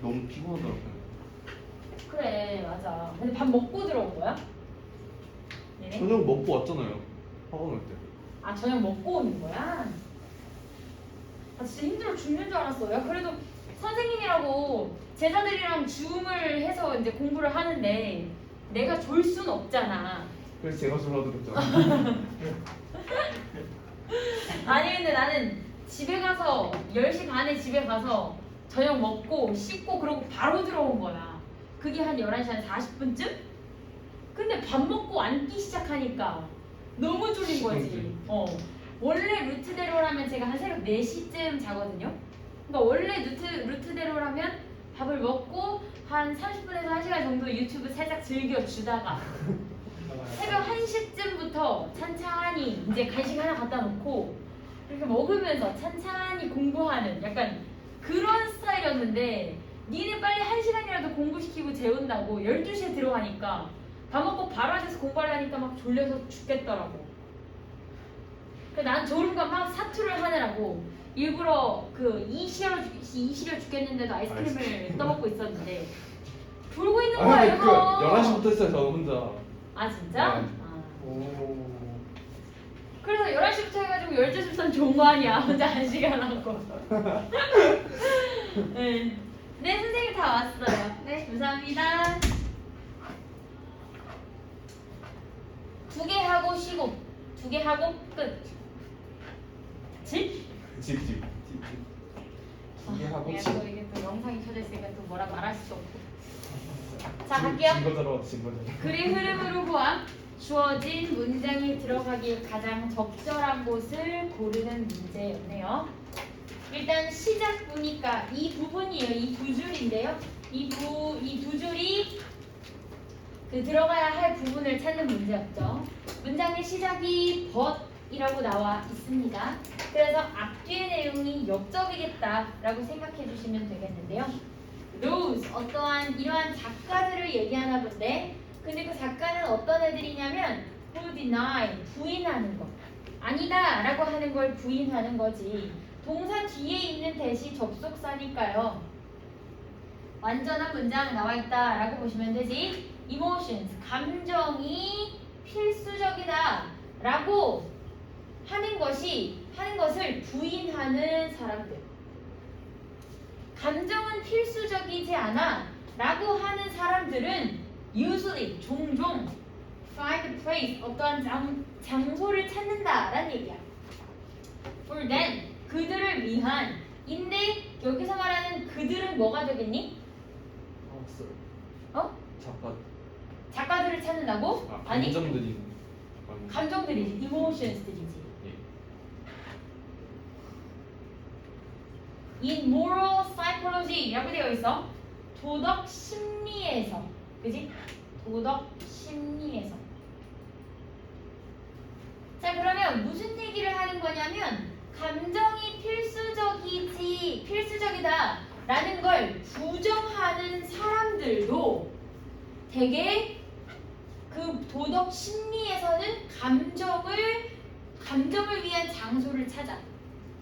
너무 피곤하더라고요. 그래 맞아. 근데 밥 먹고 들어온 거야? 얘네? 저녁 먹고 왔잖아요. 학원 올 때. 아 저녁 먹고 오는 거야? 아 진짜 힘들어 죽는 줄 알았어. 야 그래도 선생님이라고 제자들이랑 줌을 해서 이제 공부를 하는데 내가 졸 순 없잖아. 그래서 제가 졸라 들었잖아요. 아니 근데 나는 집에 가서 10시 반에 집에 가서 저녁 먹고 씻고 그러고 바로 들어온 거야. 그게 한 11시 한 40분쯤? 근데 밥 먹고 앉기 시작하니까 너무 졸린 거지. 원래 루트대로라면 제가 한 새벽 4시쯤 자거든요. 그러니까 원래 루트대로라면 밥을 먹고 한 30분에서 1시간 정도 유튜브 살짝 즐겨주다가 새벽 1시쯤부터 찬찬히 이제 간식 하나 갖다 놓고 이렇게 먹으면서 찬찬히 공부하는 약간 그런 스타일이었는데 니네 빨리 1시간이라도 공부시키고 재운다고 12시에 들어가니까 밥 먹고 바로 앉아서 공부하려니까 막 졸려서 죽겠더라고. 난 졸음과 막 사투를 하느라고 일부러 그 이시려 죽겠는데도 아이스크림을 떠먹고 있었는데 졸고 있는 거야 아니, 이거. 11시부터 했어요, 저 혼자. 아 진짜? 네. 아. 오. 그래서 11시부터 해가지고 12시부터는 좋은 거 아니야. 혼자 1시간 하고. 네. 네, 선생님 다 왔어요. 네, 감사합니다. 2개 하고 쉬고 2개 하고 끝. 집? 집. 이게 하고 내가 집. 또 이게 또 영상이 켜져 있으니까 또 뭐라 말할 수도 없고. 자, 갈게요. 증거자로 증거자로. 글의 흐름으로 보아 주어진 문장이 들어가기에 가장 적절한 곳을 고르는 문제였네요. 일단 시작 보니까 이 부분이에요. 이 두 줄인데요. 이 두 줄이 그 들어가야 할 부분을 찾는 문제였죠. 문장의 시작이 but이라고 나와 있습니다. 그래서 앞뒤의 내용이 역적이겠다라고 생각해 주시면 되겠는데요. those 어떠한 이러한 작가들을 얘기하나 본데 근데 그 작가는 어떤 애들이냐면 who deny 부인하는 거 아니다 라고 하는 걸 부인하는 거지 동사 뒤에 있는 대시 접속사니까요. 완전한 문장 나와 있다 라고 보시면 되지. emotions 감정이 필수적이다 라고 하는 것을 부인하는 사람들. 감정은 필수적이지 않아 라고 하는 사람들은 usually 종종 find a place 어떠한 장소를 찾는다 라는 얘기야. for them 그들을 위한 인데 여기서 말하는 그들은 뭐가 되겠니? 없어요. 어? 작가들을 찾는다고? 아니 감정들이. 감정들이지 emotions들이지. in moral psychology라고 되어 있어. 도덕 심리에서, 그지? 도덕 심리에서. 자 그러면 무슨 얘기를 하는 거냐면 감정이 필수적이다 라는 걸 부정하는 사람들도 되게 그 도덕 심리에서는 감정을 위한 장소를 찾아.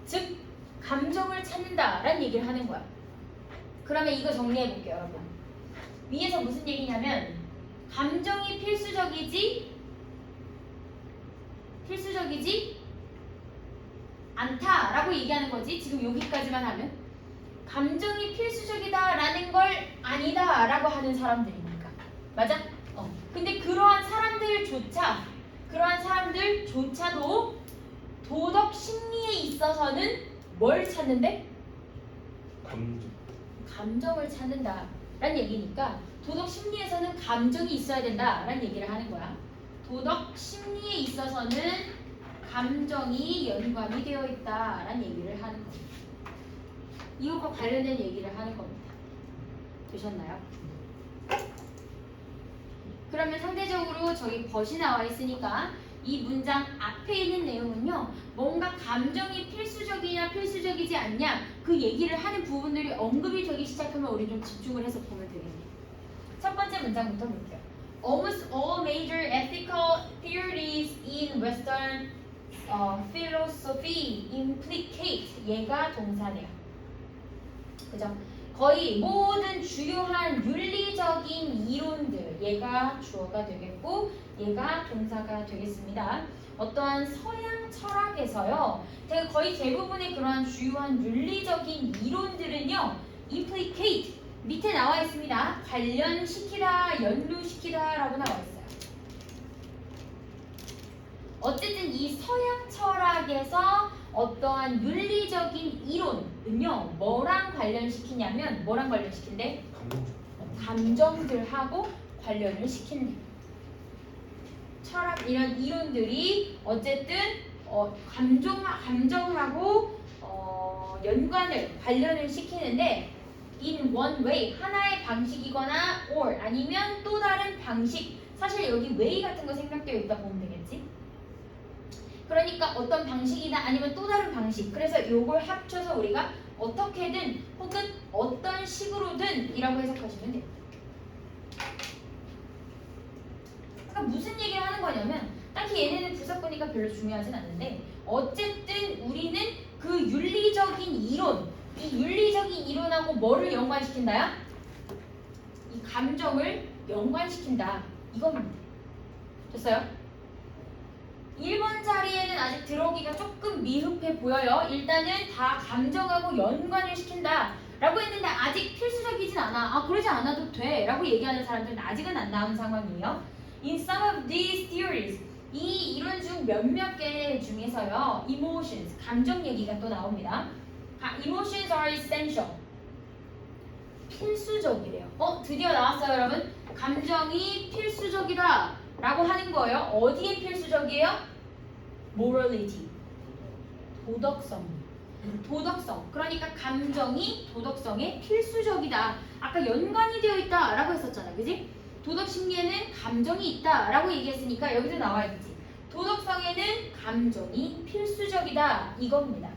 즉 감정을 찾는다라는 얘기를 하는 거야. 그러면 이거 정리해 볼게요, 여러분. 위에서 무슨 얘기냐면 감정이 필수적이지 않다라고 얘기하는 거지. 지금 여기까지만 하면 감정이 필수적이다라는 걸 아니다라고 하는 사람들이니까. 맞아? 근데 그러한 사람들조차도 도덕 심리에 있어서는 뭘 찾는데? 감정을 찾는다라는 얘기니까 도덕 심리에서는 감정이 있어야 된다라는 얘기를 하는 거야. 도덕 심리에 있어서는 감정이 연관이 되어 있다라는 얘기를 하는 겁니다. 이것과 관련된 얘기를 하는 겁니다. 되셨나요? 그러면 상대적으로 저기 벗이 나와 있으니까 이 문장 앞에 있는 내용은요. 뭔가 감정이 필수적이냐 필수적이지 않냐 그 얘기를 하는 부분들이 언급이 되기 시작하면 우리 좀 집중을 해서 보면 되겠네요. 첫 번째 문장부터 볼게요. Almost all major ethical theories in Western philosophy implicate 얘가 동사네요. 그죠? 거의 모든 주요한 윤리적인 이론들, 얘가 주어가 되겠고 얘가 동사가 되겠습니다. 어떠한 서양 철학에서요, 거의 대부분의 그러한 주요한 윤리적인 이론들은요, implicate 밑에 나와 있습니다. 관련시키다, 연루시키다 라고 나와 있어요. 어쨌든 이 서양 철학에서 어떠한 윤리적인 이론은요, 뭐랑 관련시키냐면, 뭐랑 관련시킨대? 감정들하고 관련을 시킨대. 철학 이런 이론들이 어쨌든 감정하고 연관을 관련을 시키는데 in one way 하나의 방식이거나 or 아니면 또 다른 방식. 사실 여기 way 같은 거 생략되어 있다 보면 되겠지. 그러니까 어떤 방식이나 아니면 또 다른 방식. 그래서 요걸 합쳐서 우리가 어떻게든 혹은 어떤 식으로든 이라고 해석하시면 돼요. 그러니까 무슨 얘기를 하는 거냐면 딱히 얘네는 부사꾸니까 별로 중요하진 않는데 어쨌든 우리는 그 윤리적인 이론, 이 윤리적인 이론하고 뭐를 연관시킨다야? 이 감정을 연관시킨다. 이겁니다. 됐어요? 1번 자리에는 아직 들어오기가 조금 미흡해 보여요. 일단은 다 감정하고 연관을 시킨다 라고 했는데 아직 필수적이진 않아. 아, 그러지 않아도 돼 라고 얘기하는 사람들은 아직은 안 나온 상황이에요. In some of these theories, 이 이론 중 몇몇 개 중에서요, emotions, 감정 얘기가 또 나옵니다. Emotions are essential. 필수적이래요. 드디어 나왔어요, 여러분. 감정이 필수적이다 라고 하는 거예요. 어디에 필수적이에요? morality. 도덕성. 도덕성. 그러니까 감정이 도덕성에 필수적이다. 아까 연관이 되어 있다 라고 했었잖아. 그지? 도덕 심리에는 감정이 있다 라고 얘기했으니까 여기도 나와 있지. 도덕성에는 감정이 필수적이다. 이겁니다.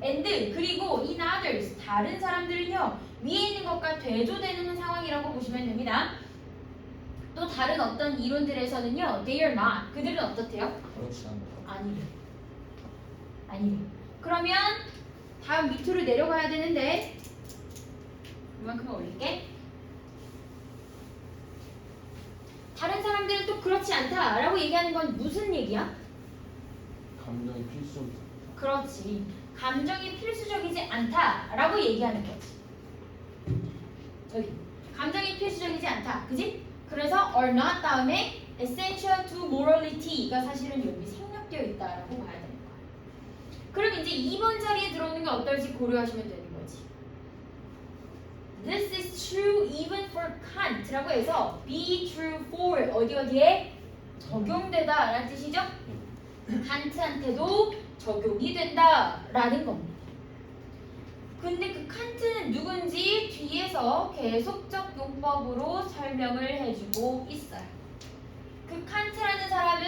and 그리고 in others 다른 사람들은요, 위에 있는 것과 대조되는 상황이라고 보시면 됩니다. 또 다른 어떤 이론들에서는요, they are not. 그들은 어떻대요? 그렇지 않다. 아니래. 아니래. 그러면 다음 밑으로 내려가야 되는데 이만큼만 올릴게. 다른 사람들은 또 그렇지 않다라고 얘기하는 건 무슨 얘기야? 감정이 필수적이다. 그렇지. 감정이 필수적이지 않다라고 얘기하는 거지. 저기 감정이 필수적이지 않다. 그지? 그래서 are not 다음에 essential to morality가 사실은 여기 생략되어 있다라고 봐야 되는 거야. 그럼 이제 2번 자리에 들어오는 게 어떨지 고려하시면 되는 거지. This is true even for Kant라고 해서 be true for 어디에 적용되다 라는 뜻이죠? 칸트한테도 적용이 된다라는 겁니다. 근데 그 칸트는 누군지 뒤에서 계속적 용법으로 설명을 해주고 있어요. 그 칸트라는 사람은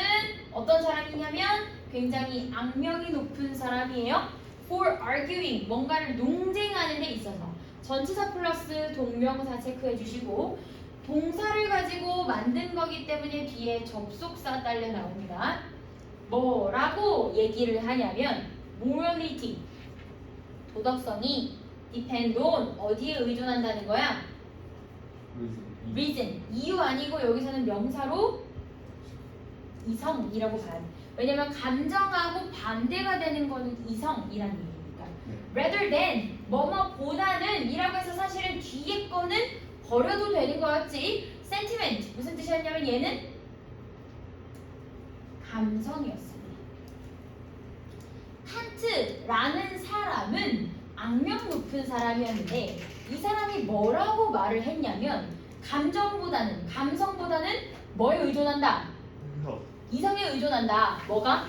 어떤 사람이냐면 굉장히 악명이 높은 사람이에요. For arguing, 뭔가를 논쟁하는 데 있어서 전치사 플러스 동명사 체크해 주시고 동사를 가지고 만든 거기 때문에 뒤에 접속사 딸려 나옵니다. 뭐라고 얘기를 하냐면 morality, 도덕성이 depend on 어디에 의존한다는 거야? reason, 이유 아니고 여기서는 명사로 이성이라고 봐야 돼. 왜냐면 감정하고 반대가 되는 거는 이성이라는 얘기니까. rather than 뭐뭐보다는 이라고 해서 사실은 뒤에 거는 버려도 되는 거였지. sentiment 무슨 뜻이었냐면 얘는 감성이었습니다. 칸트라는 사람은 악명 높은 사람이었는데 이 사람이 뭐라고 말을 했냐면 감성보다는 뭐에 의존한다? 이성에 의존한다. 뭐가?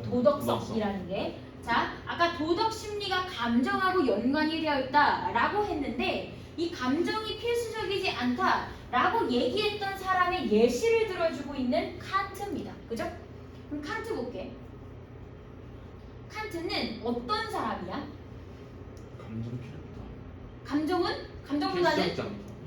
도덕성이라는 게. 자, 아까 도덕 심리가 감정하고 연관이 되어 있다라고 했는데 이 감정이 필수적이지 않다라고 얘기했던 사람의 예시를 들어주고 있는 칸트입니다. 그죠? 그럼 칸트 볼게. 칸트는 어떤 사람이야? 감정 필요 없다. 감정보다는 필수적이지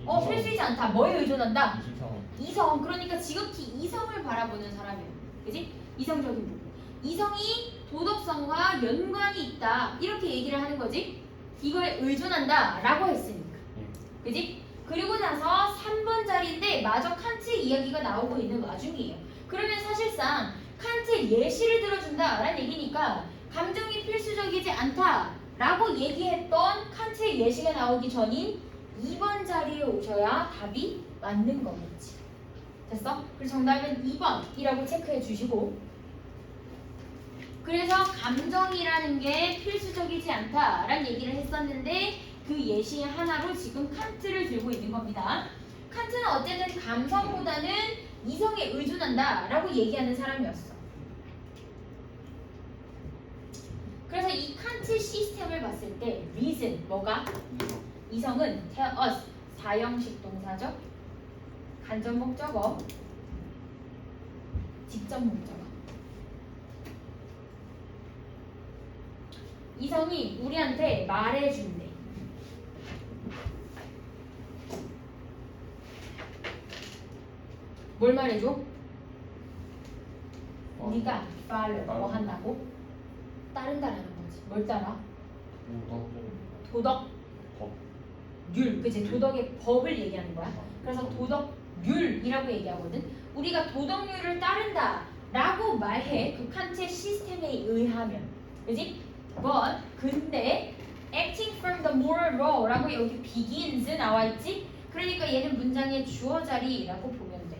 않다. 필수이지 않다. 뭐에 의존한다? 이성. 이성. 그러니까 지극히 이성을 바라보는 사람이에요. 그지? 이성적인 부분. 이성이 도덕성과 연관이 있다. 이렇게 얘기를 하는 거지. 이거에 의존한다 라고 했으니까. 예. 그지? 그리고 나서 3번 자리인데 마저 칸트의 이야기가 나오고 있는 와중이에요. 그러면 사실상 칸트의 예시를 들어준다 라는 얘기니까 감정이 필수적이지 않다 라고 얘기했던 칸트의 예시가 나오기 전인 2번 자리에 오셔야 답이 맞는 거겠지. 됐어? 그래서 정답은 2번이라고 체크해 주시고, 그래서 감정이라는 게 필수적이지 않다라는 얘기를 했었는데 그 예시 하나로 지금 칸트를 들고 있는 겁니다. 칸트는 어쨌든 감성보다는 이성에 의존한다라고 얘기하는 사람이었어. 그래서 이 칸트 시스템을 봤을 때 reason, 뭐가? 이성은 tell us, 사형식 동사죠. 간접 목적어, 직접 목적어. 이성이 우리한테 말해준대. 뭘 말해줘? 우리가 follow, 뭐 한다고? 따른다라는 거지. 뭘 따라? 도덕, 법. 율, 그치? 도덕의 법을 얘기하는 거야. 그래서 도덕률이라고 얘기하거든. 우리가 도덕률을 따른다 라고 말해, 그 칸트의 시스템에 의하면. 그지? But, 근데 acting from the moral law 라고 여기 begins 나와 있지? 그러니까 얘는 문장의 주어 자리라고 보면 돼.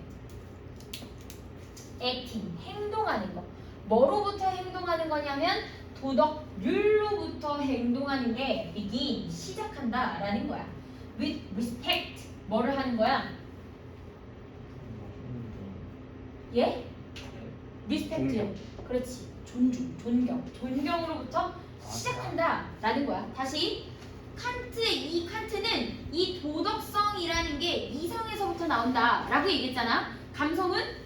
acting, 행동하는 거. 뭐로부터 행동하는 거냐면 도덕률로부터 행동하는 게 begin, 시작한다 라는 거야. With respect, 뭐를 하는 거야? 예? respect. 그렇지. 존중, 존경으로부터 시작한다 라는 거야. 다시 이 칸트는 이 도덕성이라는 게 이성에서부터 나온다 라고 얘기했잖아. 감성은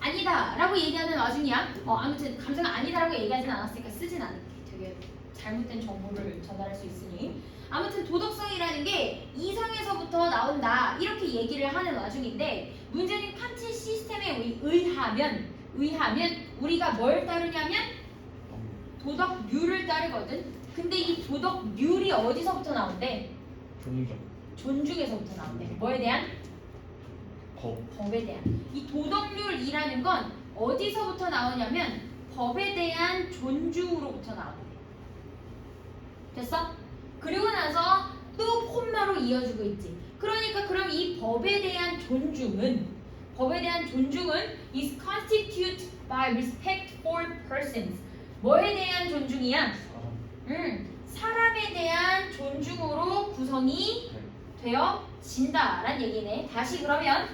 아니다 라고 얘기하는 와중이야. 아무튼 감성은 아니다 라고 얘기하진 않았으니까 쓰진 않을게. 되게 잘못된 정보를 전달할 수 있으니. 아무튼 도덕성이라는 게 이성에서부터 나온다 이렇게 얘기를 하는 와중인데, 문제는 칸트 시스템에 의하면 우리가 뭘 따르냐면 도덕률을 따르거든. 근데 이 도덕률이 어디서부터 나온대? 존중에서부터 나온대. 뭐에 대한? 법에 대한. 이 도덕률이라는 건 어디서부터 나오냐면 법에 대한 존중으로부터 나온대. 됐어? 그리고 나서 또 콤마로 이어주고 있지. 그러니까 그럼 이 법에 대한 존중은 is constituted by respect for persons. 뭐에 대한 존중이야? 사람에 대한 존중으로 구성이 되어진다라는 얘기네. 다시 그러면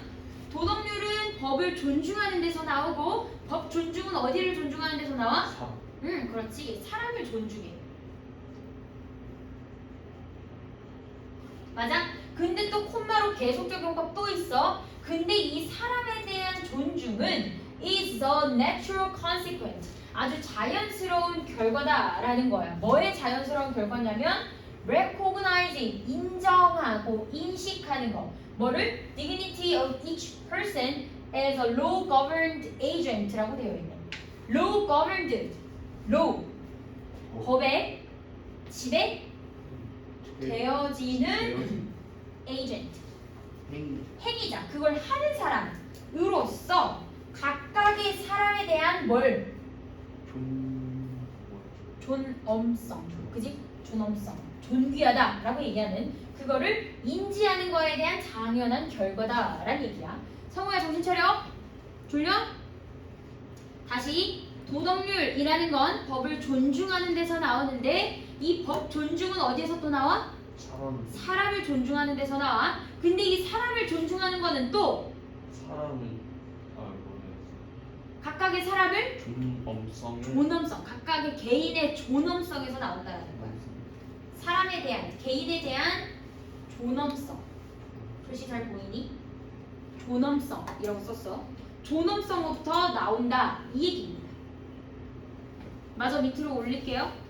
도덕률은 법을 존중하는 데서 나오고, 법 존중은 어디를 존중하는 데서 나와? 그렇지. 사람을 존중해. 맞아? 근데 또 콤마로 계속 적용법 또 있어. 근데 이 사람에 대한 존중은 is the natural consequence. 아주 자연스러운 결과다라는 거야. 뭐의 자연스러운 결과냐면 recognizing, 인정하고 인식하는 거. 뭐를? dignity of each person as a law governed agent라고 되어 있네. law governed, law, 법에 지배되어지는 agent, 행위자, 그걸 하는 사람으로서 각각의 사람에 대한 뭘? 존엄성, 그지? 존엄성, 존귀하다라고 얘기하는 그거를 인지하는 거에 대한 당연한 결과다라는 얘기야. 성우야 정신 차려. 졸려? 다시 도덕률이라는 건 법을 존중하는 데서 나오는데, 이 법 존중은 어디에서 또 나와? 사람을 존중하는 데서 나와. 근데 이 사람을 존중하는 거는 또 각각의 사람을 존엄성, 각각의 개인의 존엄성에서 나온다라는 거야. 사람에 대한, 개인에 대한 존엄성. 글씨 잘 보이니? 존엄성이라고 썼어. 존엄성부터 나온다 이 얘기입니다. 마저 밑으로 올릴게요.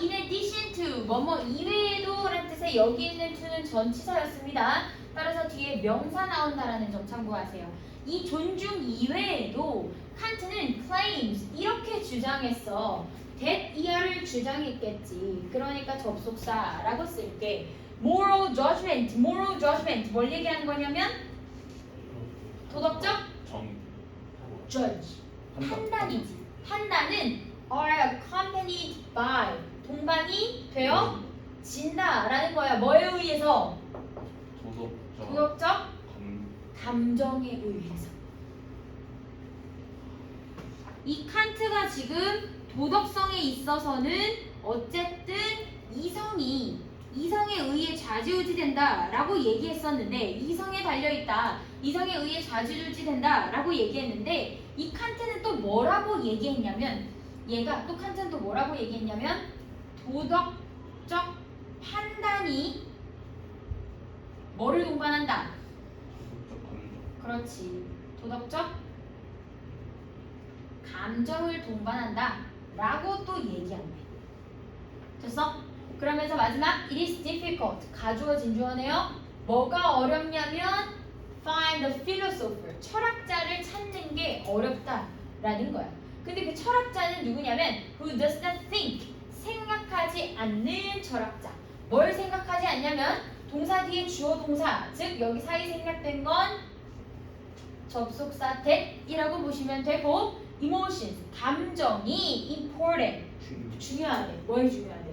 in addition to 뭐뭐 이외에도 라는 뜻의 여기 있는 to는 전치사였습니다. 따라서 뒤에 명사 나온다라는 점 참고하세요. 이 존중 이외에도 칸트는 claims 이렇게 주장했어. that 이하를 주장했겠지. 그러니까 접속사라고 쓸게. moral judgment 뭘 얘기하는 거냐면 도덕적 정 judge 판단이지. 판단은 are accompanied by 동반이 되어 진다라는 거야. 뭐에 의해서? 도덕적 감정에 의해서. 이 칸트가 지금 도덕성에 있어서는 어쨌든 이성에 의해 좌지우지된다라고 얘기했었는데 이성에 달려있다. 이성에 의해 좌지우지된다라고 얘기했는데 이 칸트는 또 뭐라고 얘기했냐면 칸트는 또 뭐라고 얘기했냐면 도덕적 판단이 뭐를 동반한다? 그렇지. 도덕적 감정을 동반한다 라고 또 얘기한대. 됐어? 그러면서 마지막 it is difficult 가주어진 주어네요. 뭐가 어렵냐면 find the philosopher 철학자를 찾는 게 어렵다 라는 거야. 근데 그 철학자는 누구냐면 who does not think 생각하지 않는 철학자. 뭘 생각하지 않냐면 동사 뒤에 주어 동사 즉 여기 사이 생략된 건 접속사 that이라고 보시면 되고 emotions 감정이 important 중요하대. 뭘 중요하대?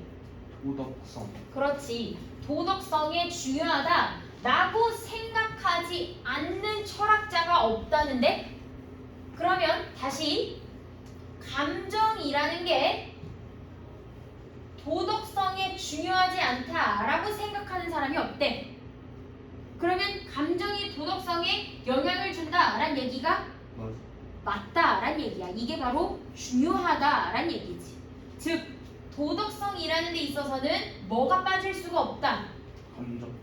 도덕성. 그렇지. 도덕성에 중요하다 라고 생각하지 않는 철학자가 없다는데 그러면 다시 감정이라는 게 도덕성에 중요하지 않다라고 생각하는 사람이 없대. 그러면 감정이 도덕성에 영향을 준다라는 얘기가 맞다라는 얘기야. 이게 바로 중요하다라는 얘기지. 즉 도덕성이라는 데 있어서는 뭐가 빠질 수가 없다.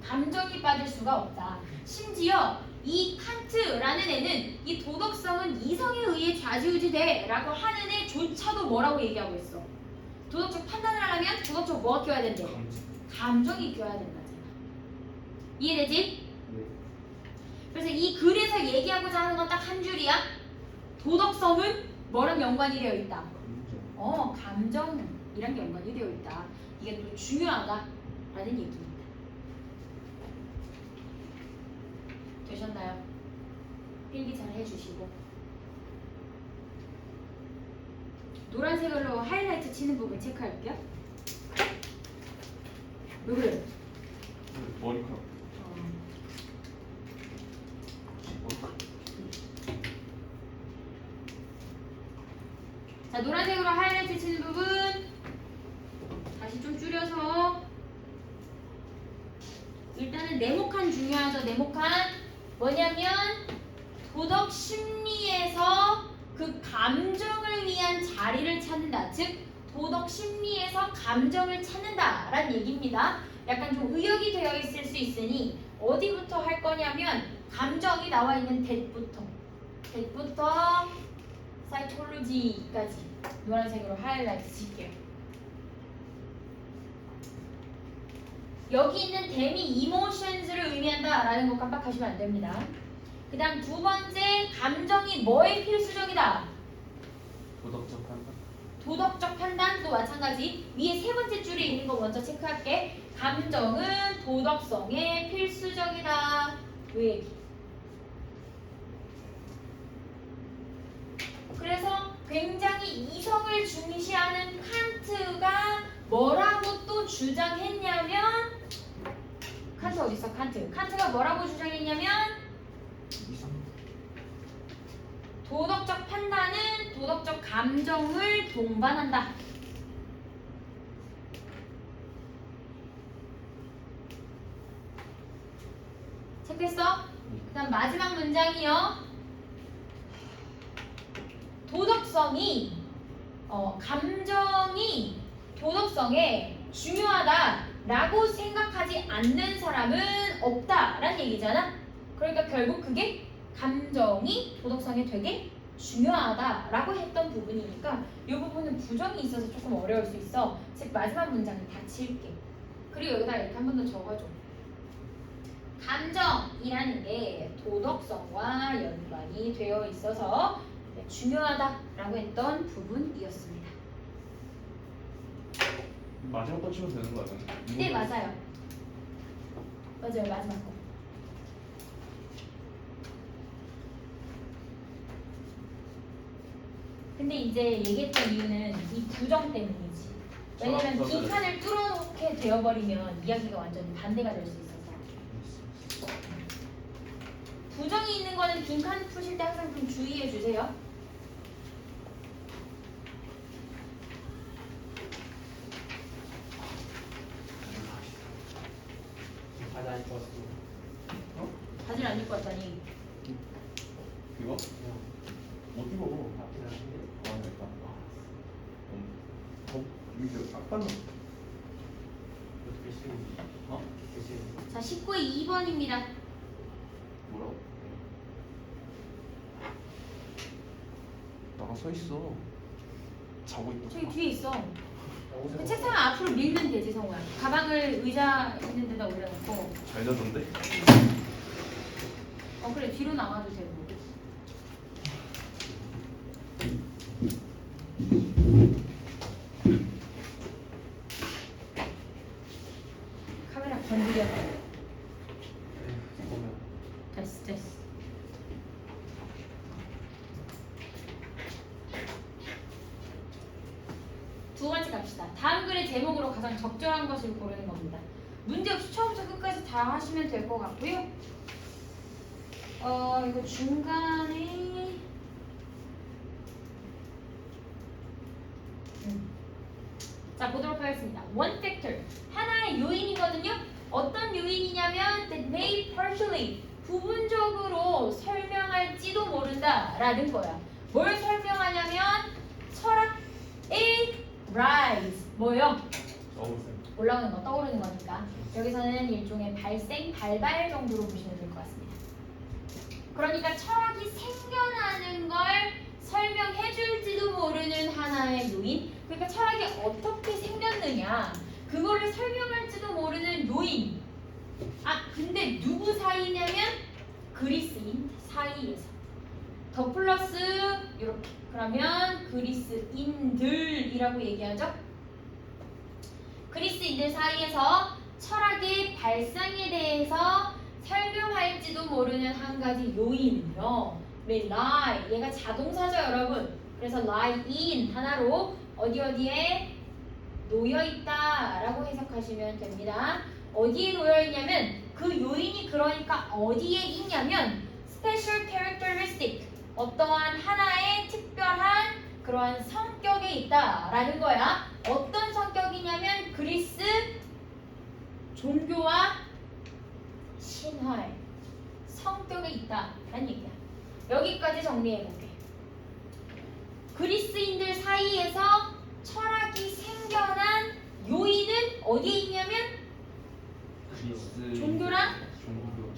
감정이 빠질 수가 없다. 심지어 이 칸트라는 애는 이 도덕성은 이성에 의해 좌지우지돼 라고 하는 애조차도 뭐라고 얘기하고 있어. 도덕적 판단을 하려면 도덕적 뭐가 껴야 된대? 감정이 껴야 된다잖아. 이해되지? 그래서 이 글에서 얘기하고자 하는 건 딱 한 줄이야. 도덕성은 뭐랑 연관이 되어 있다? 감정이랑 연관이 되어 있다. 이게 또 중요하다라는 얘기입니다. 되셨나요? 필기 잘 해주시고 노란색으로 하이라이트 치는 부분 체크할게요. 왜 그래? 머리카락. 자, 노란색으로 하이라이트 치는 부분 다시 좀 줄여서 일단은 네모칸 중요하죠. 네모칸 뭐냐면 도덕 심리에서 그 감정을 위한 자리를 찾는다. 즉 도덕 심리에서 감정을 찾는다라는 얘기입니다. 약간 좀 의역이 되어 있을 수 있으니 어디부터 할 거냐면 감정이 나와 있는 that부터 사이콜로지까지 노란색으로 하이라이트 칠게요. 여기 있는 댐이 emotions를 의미한다라는 거 깜빡하시면 안 됩니다. 그 다음 두 번째 감정이 뭐에 필수적이다? 도덕적 판단. 도덕적 판단도 마찬가지. 위에 세 번째 줄에 있는 거 먼저 체크할게. 감정은 도덕성에 필수적이다. 요 얘기. 그래서 굉장히 이성을 중시하는 칸트가 뭐라고 또 주장했냐면 칸트 어디 있어? 칸트가 뭐라고 주장했냐면 도덕적 판단은 도덕적 감정을 동반한다. 체크했어? 그 다음 마지막 문장이요. 감정이 도덕성에 중요하다라고 생각하지 않는 사람은 없다라는 얘기잖아. 그러니까 결국 그게 감정이 도덕성에 되게 중요하다라고 했던 부분이니까 이 부분은 부정이 있어서 조금 어려울 수 있어. 즉 마지막 문장은 다 지울게. 그리고 여기다 이렇게 한 번 더 적어줘. 감정이라는 게 도덕성과 연관이 되어 있어서 중요하다라고 했던 부분이었습니다. 마지막 거 치면 되는 거 아니야? 네, 맞아요. 맞아요, 마지막 거. 근데 이제 얘기했던 이유는 이 부정 때문이지. 왜냐면 맞아요. 빈칸을 뚫어놓게 되어버리면 이야기가 완전히 반대가 될 수 있어서. 부정이 있는 거는 빈칸 푸실 때 항상 좀 주의해 주세요. 바지 안 입었어. 어? 바지를 안 입고 왔다니. 이거? 못 입어. 앞에 나는데. 아, 됐다. 이게 깜빡 어떻게 쉬운지. 어? 어떻게 쉬운지. 자, 19의 2번입니다. 뭐라고? 나가 서 있어. 자고 있다. 저기 뒤에 있어. 옷을 책상 앞으로 밀면 되지, 성우야. 가방을 의자 있는 데다 올려놓고. 잘 자던데? 그래, 뒤로 나와도 되고. 카메라 건드려. 보면 됐어, 됐어. 두 번째 갑시다. 다음 글의 제목으로 가장 적절한 것을 고르는 겁니다. 문제 없이 처음부터 끝까지 다 하시면 될 것 같고요. 이거 중간에 자, 보도록 하겠습니다. One factor, 하나의 요인이거든요. 어떤 요인이냐면 that may partially, 부분적으로 설명할지도 모른다라는 거야. 뭘 설명하냐면 철학의 rise, 뭐예요? 어우쌤. 올라오는 거, 떠오르는 거니까. 여기서는 일종의 발생, 발발 정도로 보시면 될 것 같습니다. 그러니까 철학이 생겨나는 걸 설명해 줄지도 모르는 하나의 요인. 그러니까 철학이 어떻게 생겼느냐, 그거를 설명할지도 모르는 요인. 근데 누구 사이냐면 그리스인 사이에서. 더 플러스 이렇게. 그러면 그리스인들이라고 얘기하죠. 그리스인들 사이에서 철학의 발상에 대해서 설명할지도 모르는 한 가지 요인은요. lie, 얘가 자동사죠, 여러분. 그래서 lie in 하나로 어디에 놓여 있다라고 해석하시면 됩니다. 어디에 놓여 있냐면 그 요인이 그러니까 어디에 있냐면 special characteristic, 어떠한 하나의 특별한 그러한 성격에 있다라는 거야. 어떤 성격이냐면 그리스 종교와 신화의 성격에 있다라는 얘기야. 여기까지 정리해볼게. 그리스인들 사이에서 철학이 생겨난 요인은 어디에 있냐면 그리스 종교랑 종교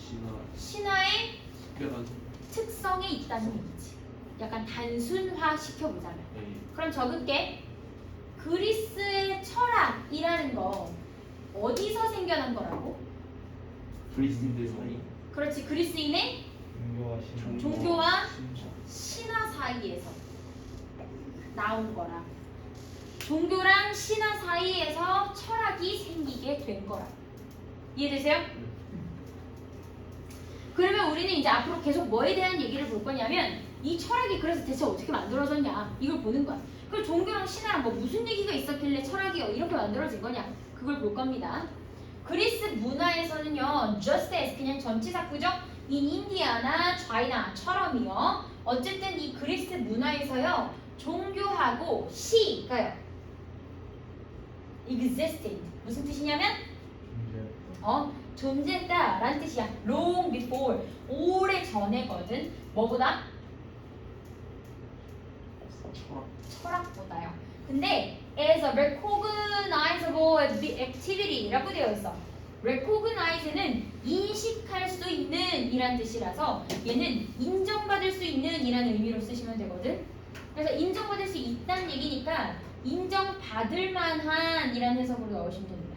신화의 특별한 특성에 있다는 얘기지. 약간 단순화 시켜보자면. 그럼 적을게. 그리스의 철학이라는 거 어디서 생겨난 거라고? 그리스인들 사이 그렇지, 그리스인의 종교하시는 종교와 신화 사이에서 나온 거라. 종교랑 신화 사이에서 철학이 생기게 된 거라. 이해되세요? 그러면 우리는 이제 앞으로 계속 뭐에 대한 얘기를 볼 거냐면 이 철학이 그래서 대체 어떻게 만들어졌냐 이걸 보는 거야. 그리고 종교랑 신화랑 뭐 무슨 얘기가 있었길래 철학이 이렇게 만들어진 거냐 그걸 볼 겁니다. 그리스 문화에서는요, just as 그냥 전치사구죠. in India나 China처럼이요. 어쨌든 이 그리스 문화에서요, 종교하고 시가요. existed 무슨 뜻이냐면 존재했다라는 뜻이야. long before 오래 전에거든. 뭐보다? 철학보다요. 근데 as a recognizable activity라고 되어 있어. recognize는 인식할 수 있는 이란 뜻이라서 얘는 인정받을 수 있는 이라는 의미로 쓰시면 되거든. 그래서 인정받을 수 있다는 얘기니까 인정받을 만한 이라는 해석으로 넣으시면 됩니다.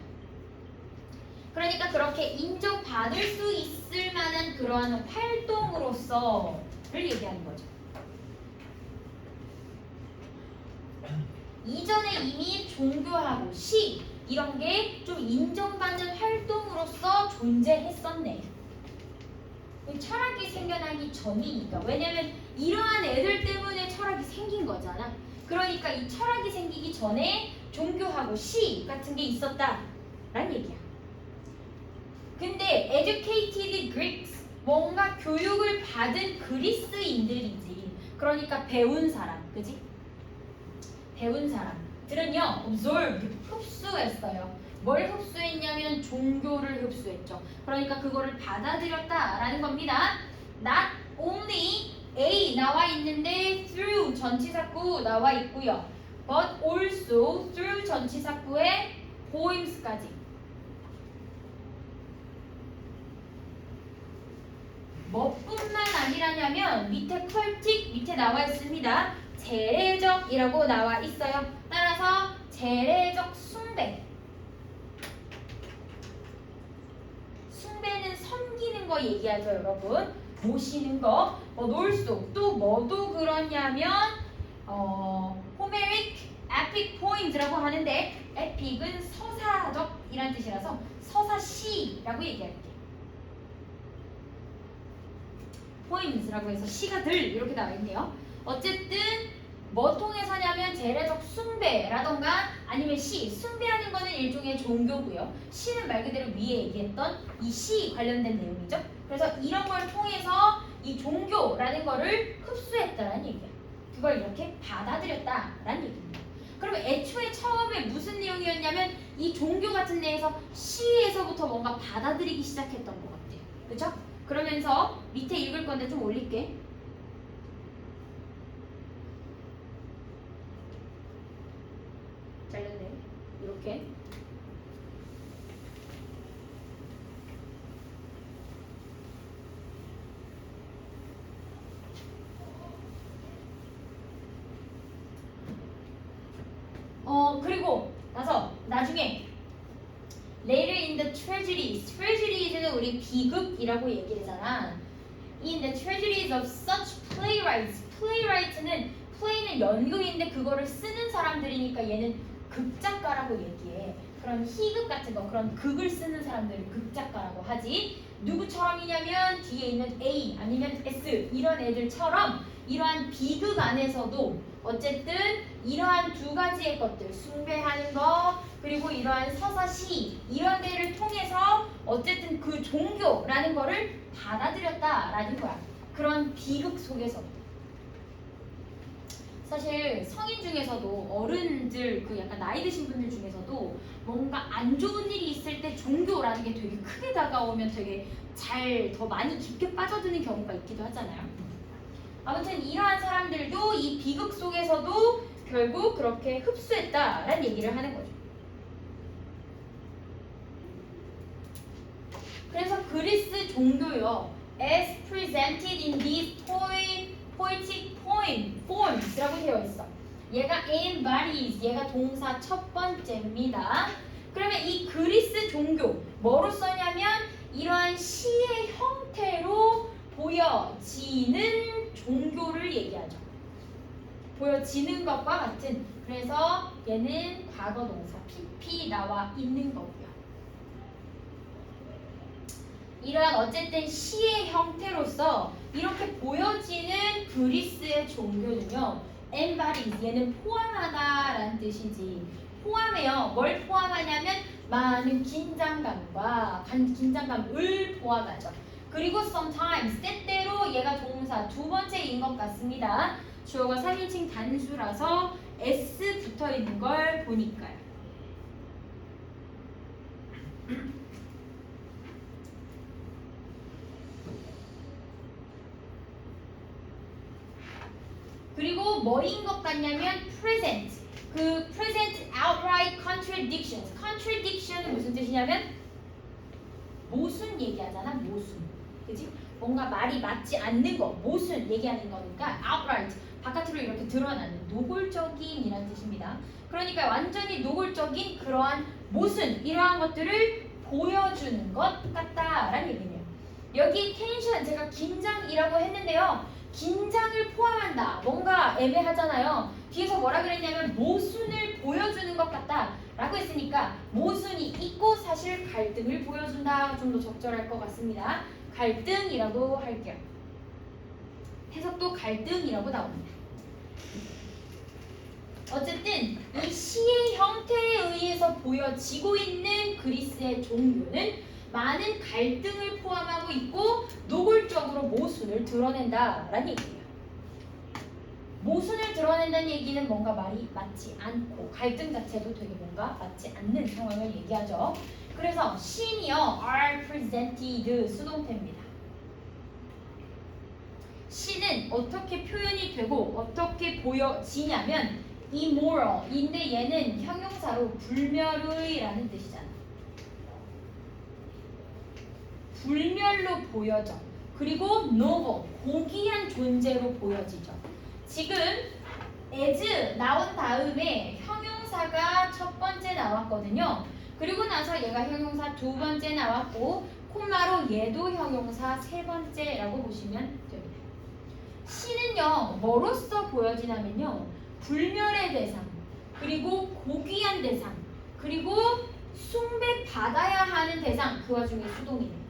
그러니까 그렇게 인정받을 수 있을 만한 그러한 활동으로서를 얘기하는 거죠. 이전에 이미 종교하고 시 이런 게 좀 인정받는 활동으로서 존재했었네. 철학이 생겨나기 전이니까. 왜냐면 이러한 애들 때문에 철학이 생긴 거잖아. 그러니까 이 철학이 생기기 전에 종교하고 시 같은 게 있었다라는 얘기야. 근데 educated Greeks 뭔가 교육을 받은 그리스인들이지. 그러니까 배운 사람, 그지? 배운 사람들은요, absorbed, 흡수했어요. 뭘 흡수했냐면 종교를 흡수했죠. 그러니까 그거를 받아들였다라는 겁니다. Not only A 나와 있는데 through 전치사구 나와 있고요. But also through 전치사구의 poems까지. 뭐뿐만 아니라냐면 밑에 컬틱 밑에 나와 있습니다. 재래적이라고 나와 있어요. 따라서 재래적 숭배. 숭배는 섬기는 거 얘기하죠, 여러분. 모시는 거. 놀소 또 뭐도 그러냐면 Homeric epic poems라고 하는데 epic은 서사적이란 뜻이라서 서사시라고 얘기할게. poems라고 해서 시가들 이렇게 나와 있네요. 어쨌든 뭐 통해서냐면 재래적 숭배라던가 아니면 시, 숭배하는 거는 일종의 종교고요. 시는 말 그대로 위에 얘기했던 이 시 관련된 내용이죠. 그래서 이런 걸 통해서 이 종교라는 거를 흡수했다라는 얘기야. 그걸 이렇게 받아들였다라는 얘기입니다. 그러면 애초에 처음에 무슨 내용이었냐면 이 종교 같은 데에서 시에서부터 뭔가 받아들이기 시작했던 것 같아요. 그렇죠? 그러면서 밑에 읽을 건데 좀 올릴게. 잘렸네. 이렇게. 그리고 나중에 later in the tragedies는 우리 비극이라고 얘기를 하잖아. In the tragedies of such playwrights는 play는 연극인데 그거를 쓰는 사람들이니까 얘는 극작가라고 얘기해. 그런 희극 같은 거, 그런 극을 쓰는 사람들을 극작가라고 하지. 누구처럼이냐면 뒤에 있는 A 아니면 S 이런 애들처럼 이러한 비극 안에서도 어쨌든 이러한 두 가지의 것들, 숭배하는 거 그리고 이러한 서사시 이런 데를 통해서 어쨌든 그 종교라는 거를 받아들였다라는 거야. 그런 비극 속에서도. 사실 성인 중에서도 어른들 그 약간 나이 드신 분들 중에서도 뭔가 안 좋은 일이 있을 때 종교라는 게 되게 크게 다가오면 되게 잘 더 많이 깊게 빠져드는 경우가 있기도 하잖아요. 아무튼 이러한 사람들도 이 비극 속에서도 결국 그렇게 흡수했다라는 얘기를 하는 거죠. 그래서 그리스 종교요. As presented in these poetic forms라고 되어 있어. 얘가 embodies, 얘가 동사 첫 번째입니다. 그러면 이 그리스 종교 뭐로 써냐면 이러한 시의 형태로 보여지는 종교를 얘기하죠. 보여지는 것과 같은. 그래서 얘는 과거 동사 PP 나와 있는 거고요. 이러한 어쨌든 시의 형태로서 이렇게 보여지는 그리스의 종교는요. embodies, 얘는 포함하다라는 뜻이지. 포함해요. 뭘 포함하냐면 많은 긴장감과 긴장감을 포함하죠. 그리고 sometimes, 때때로 얘가 동사 두 번째인 것 같습니다. 주어가 3인칭 단수라서 S 붙어있는 걸 보니까요. 그리고 뭐인 것 같냐면 present. 그 present outright contradictions. contradiction은 무슨 뜻이냐면 모순 얘기하잖아. 모순. 그지? 뭔가 말이 맞지 않는 거, 모순 얘기하는 거니까 outright, 바깥으로 이렇게 드러나는 노골적인이라는 뜻입니다. 그러니까 완전히 노골적인 그러한 모순, 이러한 것들을 보여주는 것 같다라는 얘기네요. 여기 텐션, 제가 긴장이라고 했는데요. 긴장을 포함한다. 뭔가 애매하잖아요. 뒤에서 뭐라 그랬냐면 모순을 보여주는 것 같다 라고 했으니까 모순이 있고 사실 갈등을 보여준다. 좀 더 적절할 것 같습니다. 갈등이라고 할게요. 해석도 갈등이라고 나옵니다. 어쨌든 이 시의 형태에 의해서 보여지고 있는 그리스의 종교는 많은 갈등을 포함하고 있고 노골적으로 모순을 드러낸다라는 얘기예요. 모순을 드러낸다는 얘기는 뭔가 말이 맞지 않고 갈등 자체도 되게 뭔가 맞지 않는 상황을 얘기하죠. 그래서 신이요 are presented 수동태입니다. 신은 어떻게 표현이 되고 어떻게 보여지냐면 immoral인데 얘는 형용사로 불멸의라는 뜻이잖아. 불멸로 보여져. 그리고 noble, 고귀한 존재로 보여지죠. 지금 as 나온 다음에 형용사가 첫 번째 나왔거든요. 그리고 나서 얘가 형용사 두 번째 나왔고 콤마로 얘도 형용사 세 번째라고 보시면 됩니다. 신은요 뭐로써 보여지냐면요 불멸의 대상, 그리고 고귀한 대상, 그리고 숭배받아야 하는 대상, 그 와중에 수동이에요.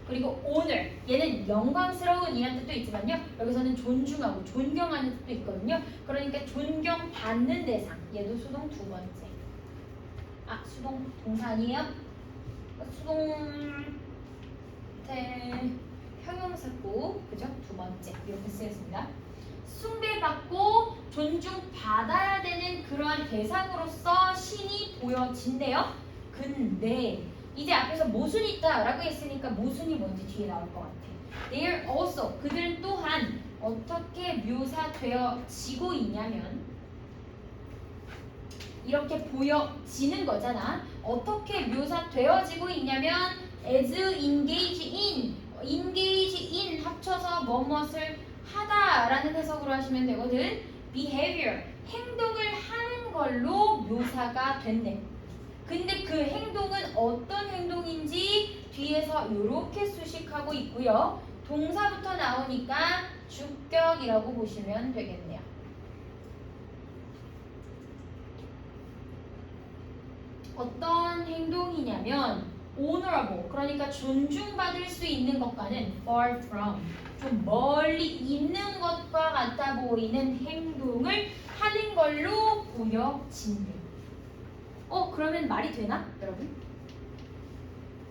그리고 honor, 얘는 영광스러운 이라는 뜻도 있지만요 여기서는 존중하고 존경하는 뜻도 있거든요. 그러니까 존경받는 대상, 얘도 수동 두 번째. 아, 수동 동사 아니에요? 수동태 형용사고, 그죠? 두 번째 이렇게 쓰였습니다. 숭배받고 존중받아야 되는 그러한 대상으로서 신이 보여진대요. 근데 이제 앞에서 모순이 있다라고 했으니까 모순이 뭔지 뒤에 나올 것 같아. They're also, 그들은 또한 어떻게 묘사되어지고 있냐면 이렇게 보여지는 거잖아. 어떻게 묘사되어지고 있냐면 as engage in 합쳐서 뭐뭇을 하다라는 해석으로 하시면 되거든. behavior, 행동을 하는 걸로 묘사가 된대. 근데 그 행동은 어떤 행동인지 뒤에서 이렇게 수식하고 있고요. 동사부터 나오니까 주격이라고 보시면 되겠네요. 어떤 행동이냐면 honorable, 그러니까 존중받을 수 있는 것과는 far from, 좀 멀리 있는 것과 같아 보이는 행동을 하는 걸로 보여진대. 그러면 말이 되나, 여러분?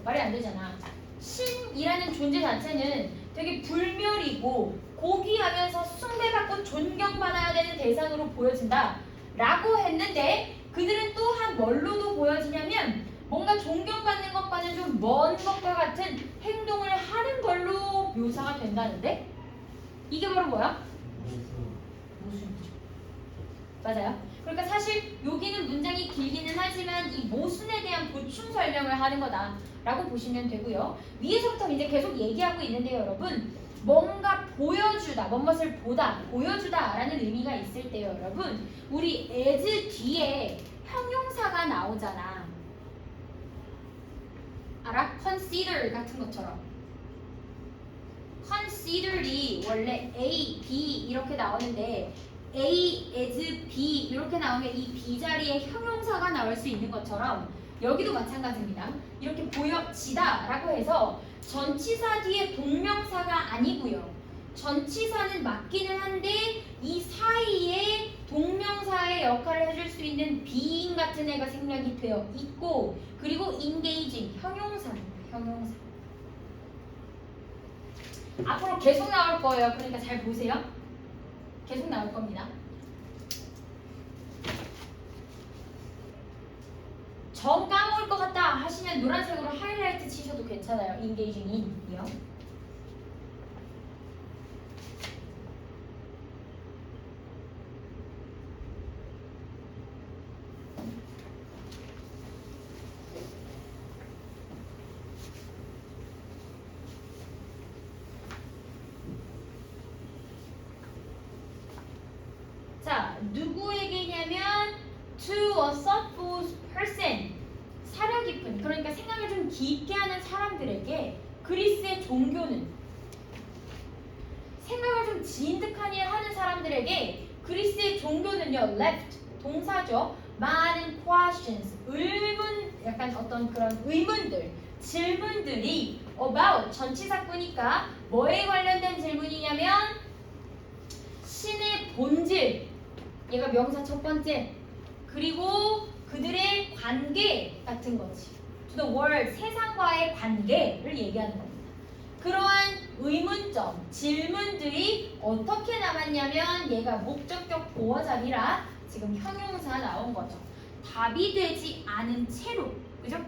말이 안 되잖아. 신이라는 존재 자체는 되게 불멸이고 고귀하면서 숭배받고 존경받아야 되는 대상으로 보여진다 라고 했는데 그들은 또한 뭘로도 보여지냐면 뭔가 존경받는 것과는 좀 먼 것과 같은 행동을 하는 걸로 묘사가 된다는데 이게 바로 뭐야? 모순이죠. 맞아요. 그러니까 사실 여기는 문장이 길기는 하지만 이 모순에 대한 보충 설명을 하는 거다라고 보시면 되고요. 위에서부터 이제 계속 얘기하고 있는데요, 여러분. 뭔가 보여주다, 뭔것을 보다, 보여주다라는 의미가 있을 때요, 여러분. 우리 as 뒤에 형용사가 나오잖아. 알아? consider 같은 것처럼. consider이 원래 A, B 이렇게 나오는데 A as B 이렇게 나오면 이 B 자리에 형용사가 나올 수 있는 것처럼 여기도 마찬가지입니다. 이렇게 보여지다 라고 해서 전치사 뒤에 동명사가 아니고요. 전치사는 맞기는 한데 이 사이에 동명사의 역할을 해줄 수 있는 being 같은 애가 생략이 되어 있고 그리고 engaging 형용사입니다. 형용사. 앞으로 계속 나올 거예요. 그러니까 잘 보세요. 계속 나올 겁니다. 점 까먹을 것 같다 하시면 노란색으로 하이라이트 치셔도 괜찮아요. engaging in이요. to a thoughtful person. 사려 깊은, 그러니까 생각을 좀 깊게 하는 사람들에게 그리스의 종교는, 생각을 좀 진득하게 하는 사람들에게 그리스의 종교는요, left 동사죠. 많은 questions, 의문, 약간 어떤 그런 의문들, 질문들이 about 전치사구니까 뭐에 관련된 질문이냐면 신의 본질, 얘가 명사 첫 번째, 그리고 그들의 관계 같은 거지. to the world, 세상과의 관계를 얘기하는 겁니다. 그러한 의문점, 질문들이 어떻게 남았냐면 얘가 목적격 보어자리라 지금 형용사 나온 거죠. 답이 되지 않은 채로, 그죠?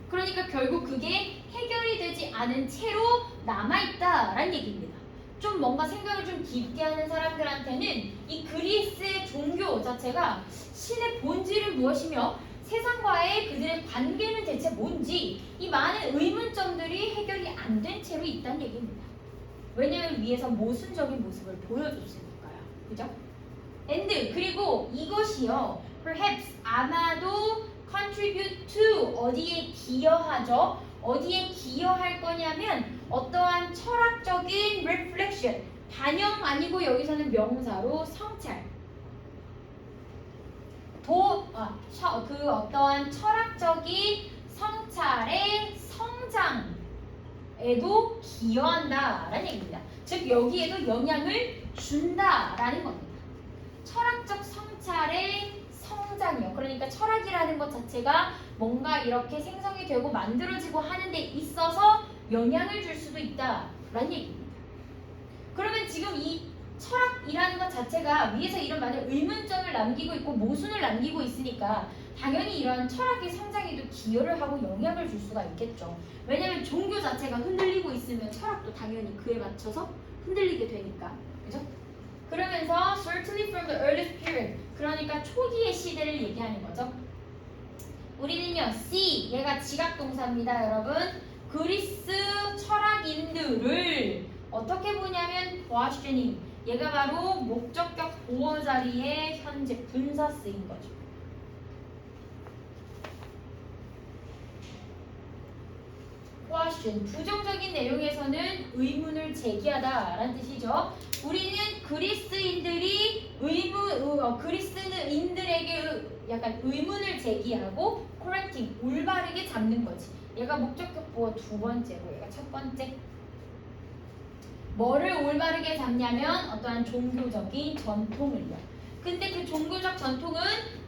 그러니까 결국 그게 해결이 되지 않은 채로 남아있다라는 얘기입니다. 좀 뭔가 생각을 좀 깊게 하는 사람들한테는 이 그리스의 종교 자체가 신의 본질은 무엇이며 세상과의 그들의 관계는 대체 뭔지 이 많은 의문점들이 해결이 안 된 채로 있다는 얘기입니다. 왜냐하면 위에서 모순적인 모습을 보여줬으니까요. 그죠? and 그리고 이것이요 perhaps 아마도 contribute to 어디에 기여하죠? 어디에 기여할 거냐면 어떠한 철학적인 reflection, 반영 아니고 여기서는 명사로 성찰, 그 어떠한 철학적인 성찰의 성장에도 기여한다라는 얘기입니다. 즉 여기에도 영향을 준다라는 겁니다. 철학적 성찰의 성장이요. 그러니까 철학이라는 것 자체가 뭔가 이렇게 생성이 되고 만들어지고 하는 데 있어서 영향을 줄 수도 있다라는 얘기입니다. 그러면 지금 이 철학이라는 것 자체가 위에서 이런 많은 의문점을 남기고 있고 모순을 남기고 있으니까 당연히 이런 철학의 성장에도 기여를 하고 영향을 줄 수가 있겠죠. 왜냐하면 종교 자체가 흔들리고 있으면 철학도 당연히 그에 맞춰서 흔들리게 되니까. 그죠? 그러면서 certainly from the earliest period, 그러니까 초기의 시대를 얘기하는 거죠. 우리는요 see, 얘가 지각동사입니다 여러분. 그리스 철학인들을 어떻게 보냐면 questioning, 얘가 바로 목적격 보어 자리에 현재 분사 쓰인 거죠. question, 부정적인 내용에서는 의문을 제기하다라는 뜻이죠. 우리는 그리스인들이 그리스인들에게 약간 의문을 제기하고 correcting, 올바르게 잡는 거지. 얘가 목적격 보어 두 번째고 얘가 첫 번째. 뭐를 올바르게 잡냐면 어떠한 종교적인 전통을요. 근데 그 종교적 전통은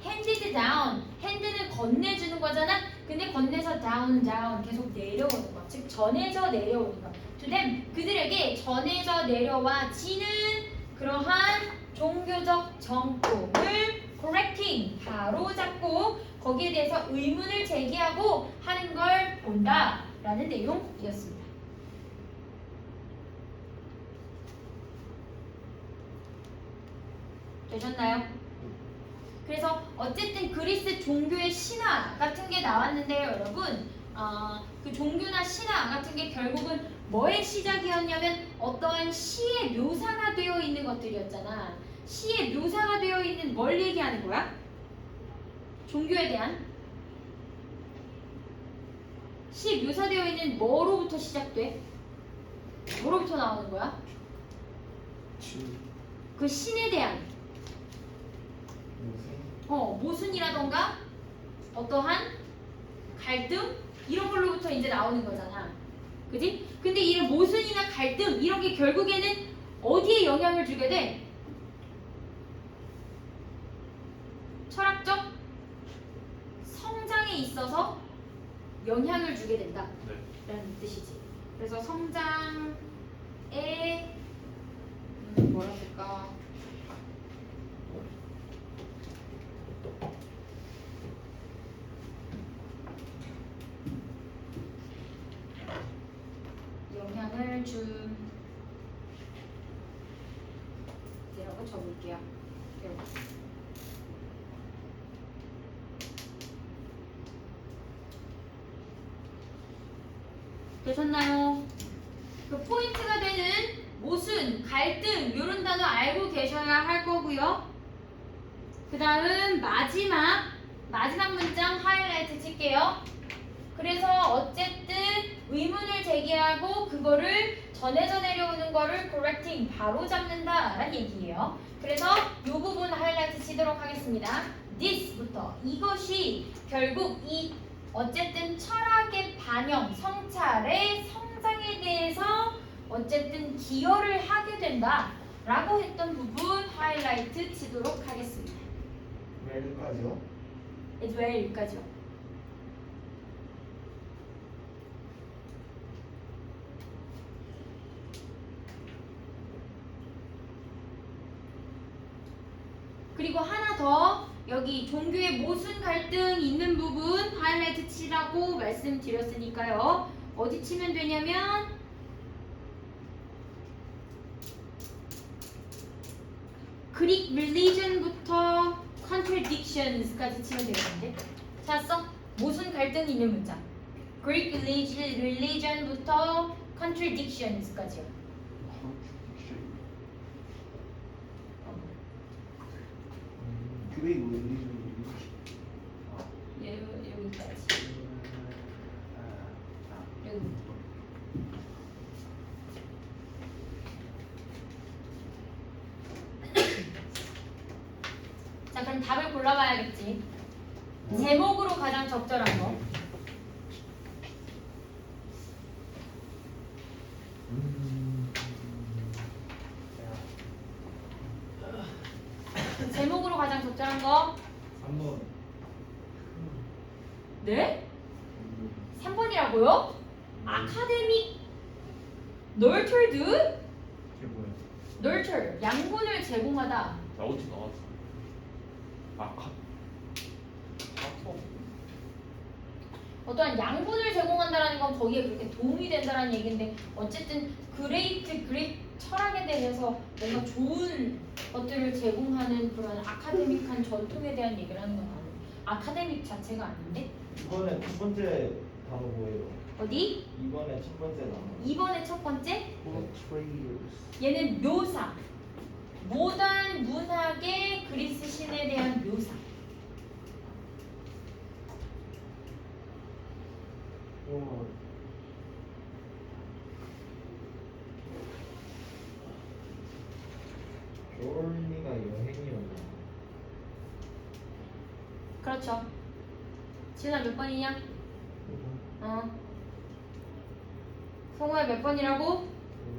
handed down, hand는 건네주는 거잖아. 근데 건네서 down 계속 내려오는 거. 즉 전해져 내려오는 거. to them, 그들에게 전해져 내려와 지는 그러한 종교적 전통을 correcting, 바로잡고 거기에 대해서 의문을 제기하고 하는 걸 본다라는 내용이었습니다. 되셨나요? 그래서 어쨌든 그리스 종교의 신화 같은 게 나왔는데요, 여러분. 그 종교나 신화 같은 게 결국은 뭐의 시작이었냐면 어떠한 시에 묘사가 되어 있는 것들이었잖아. 시에 묘사가 되어 있는 뭘 얘기하는 거야? 종교에 대한 시에 묘사되어 있는 뭐로부터 시작돼? 뭐로부터 나오는 거야? 그 신에 대한 모순이라던가 어떠한 갈등 이런 걸로부터 이제 나오는 거잖아. 그지? 근데 이런 모순이나 갈등 이런 게 결국에는 어디에 영향을 주게 돼? 철학적 성장에 있어서 영향을 주게 된다. 라는 뜻이지. 그래서 성장에 뭐라 할까? 영향을 준 이라고 적을게요. 이렇게. 되셨나요? 그 포인트가 되는 모순, 갈등 이런 단어 알고 계셔야 할 거고요. 그 다음 마지막 문장 하이라이트 칠게요. 그래서 어쨌든 의문을 제기하고 그거를 전해져 내려오는 거를 correcting 바로 잡는다 라는 얘기예요. 그래서 이 부분 하이라이트 치도록 하겠습니다. this부터 이것이 결국 이 어쨌든 철학의 반영, 성찰의 성장에 대해서 어쨌든 기여를 하게 된다 라고 했던 부분 하이라이트 치도록 하겠습니다. where까지요? It's where까지요. 그리고 하나 더 여기 종교의 모순 갈등 있는 부분 하이라이트 치라고 말씀드렸으니까요. 어디 치면 되냐면 그릭 religion부터 contradictions까지 치면 되겠는데? 찾았어? 모순 갈등이 있는 문장. Greek religion부터 contradictions까지요. 그레이 릴리전 여기까지. 여기. 자, 그럼 답을 골라봐야겠지. 제목으로 가장 적절한 거. 제목으로 가장 적절한 거. 3번. 네? 3번이라고요? 아카데믹 nurtured? 이게 뭐야? nurture 양분을 제공하다. 나오지 나왔어. 아카. 어떠한 양분을 제공한다라는 건 거기에 그렇게 도움이 된다라는 얘기인데 어쨌든 그레이트 그릭 철학에 대해서 뭔가 좋은 것들을 제공하는 그런 아카데믹한 전통에 대한 얘기를 하는 건 아니에요. 아카데믹 자체가 아닌데 이번에 첫 번째 단어 뭐예요? 어디? 이번에 첫 번째 단어. 2번의 첫 번째 트레이더스. 얘는 묘사 모던 문학의 그리스 신에 대한 묘사. 조얼리가 여행이었나? 그렇죠. 지은아 몇 번이냐? 성우야 몇 번이라고?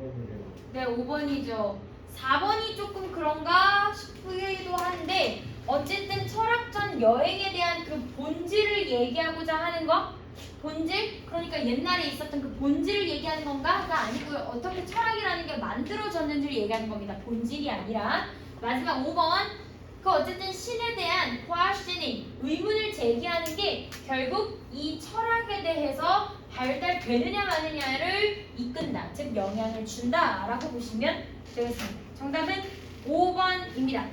5번이래요. 네, 5번이죠. 4번이 조금 그런가 싶기도 한데 어쨌든 철학전 여행에 대한 그 본질을 얘기하고자 하는 거 본질? 그러니까 옛날에 있었던 그 본질을 얘기하는 건가가 아니고요. 어떻게 철학이라는 게 만들어졌는지를 얘기하는 겁니다. 본질이 아니라 마지막 5번 그 어쨌든 신에 대한 questioning 의문을 제기하는 게 결국 이 철학에 대해서 발달되느냐 마느냐를 이끈다. 즉 영향을 준다라고 보시면 되겠습니다. 정답은 5번입니다.